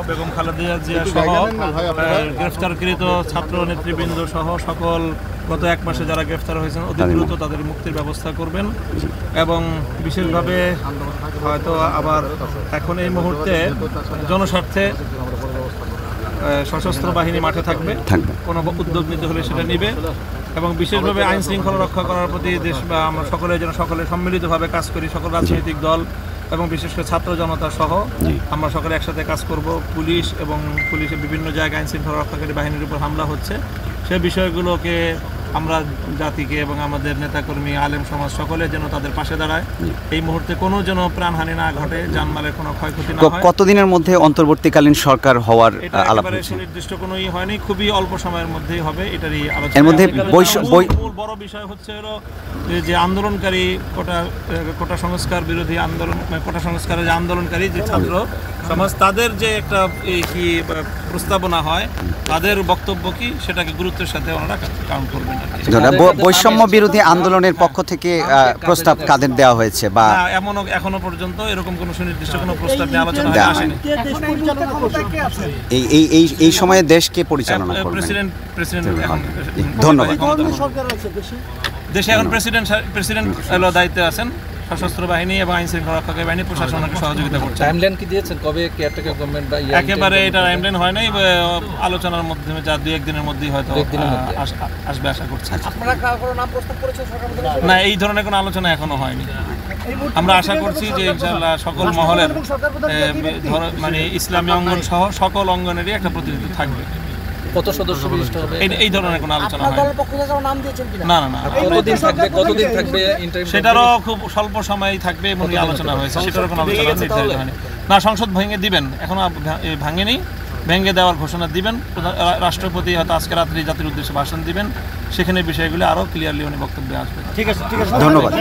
বেগম খালেদা জিয়া সহ গ্রেফতারকৃত ছাত্র নেতৃবৃন্দ সহ সকল গত 1 মাসে যারা গ্রেফতার হয়েছেন অতি দ্রুত তাদের মুক্তির ব্যবস্থা করবেন এবং বিশেষভাবে হয়তো আবার এখন এই মুহূর্তে জনস্বার্থে সশস্ত্র বাহিনী মাঠে থাকবে, কোনো উদ্যোগ নিতে হলে সেটা নিবে এবং বিশেষভাবে আইন শৃঙ্খলা রক্ষা করার প্রতি দেশ বা আমরা সকলে যেন সকলে সম্মিলিতভাবে কাজ করি, সকল রাজনৈতিক দল এবং বিশেষ করে ছাত্র জনতা সহ আমরা সকলে একসাথে কাজ করব। পুলিশ এবং পুলিশের বিভিন্ন জায়গায় আইন শৃঙ্খলা রক্ষাকারী বাহিনীর উপর হামলা হচ্ছে, সে বিষয়গুলোকে আমরা জাতিকে এবং আমাদের নেতাকর্মী আলেম সমাজ সকলে যেন তাদের পাশে দাঁড়ায়। এই মুহূর্তে কোনো যেন প্রাণহানি না ঘটে, জানমালের কোনো ক্ষয়ক্ষতি না হয়। কতদিনের মধ্যে অন্তর্বর্তীকালীন সরকার হওয়ার আলাপ হচ্ছে? সুনির্দিষ্ট কোনো হয়নি, খুবই অল্প সময়ের মধ্যেই হবে, এটারই আলোচনা। এর মধ্যে মূল বড় বিষয় হচ্ছে হলো যে আন্দোলনকারী কোটা সংস্কার বিরোধী আন্দোলন, কোটা সংস্কারের যে আন্দোলনকারী যে ছাত্র সমাজ, তাদের যে একটা কি প্রস্তাবনা হয়, তাদের বক্তব্য কি সেটাকে গুরুত্বের সাথে ওনারা কাউন্ট করবেন। বৈষম্য বিরোধী আন্দোলনের পক্ষ থেকে প্রস্তাব কাদের দেওয়া হয়েছে বা এখনো পর্যন্ত এরকম কোনো সুনির্দিষ্ট কোনো প্রস্তাব নিয়ে আলোচনা আসেনি। এই সময়ে দেশকে পরিচালনা করবেন প্রেসিডেন্ট। ধন্যবাদ। দেশে এখন প্রেসিডেন্ট দায়িত্বে আছেন। সশস্ত্র বাহিনী এবং আইন শৃঙ্খলা রক্ষাকারী বাহিনী প্রশাসনকে সহযোগিতা করছে। টাইমলাইন কি দিয়েছেন কবে কেয়ারটেকার গভর্নমেন্ট বা একেবারে এটা টাইমলাইন হয় নাই, আলোচনার মাধ্যমে যা 2-1 দিনের মধ্যেই হয়তো আসবে আশা করছি। আপনারা কারো নাম প্রস্তাব করেছেন সরকার? না, এই ধরনের কোনো আলোচনা এখনো হয়নি। আমরা আশা করছি যে ইনশাআল্লাহ সকল মহলের মানে ইসলামী অঙ্গন সহ সকল অঙ্গনেরই একটা প্রতিনিধি থাকবে। কত সদস্য বিশিষ্ট হবে এই ধরনের কোনো আলোচনা হয় না। না, কতদিন থাকবে সেটারও খুব স্বল্প সময়ই থাকবে এবং আলোচনা হয়েছে, সেটারও কোনো আলোচনা নির্ধারিত হয়নি। না, সংসদ ভেঙে দিবেন, এখনো ভাঙেনি, ভেঙে দেওয়ার ঘোষণা দিবেন। রাষ্ট্রপতি হয়তো আজকে রাত্রি জাতির উদ্দেশ্যে ভাষণ দিবেন, সেখানে বিষয়গুলো আরও ক্লিয়ারলি উনি বক্তব্যে আসবেন। ঠিক আছে, ধন্যবাদ।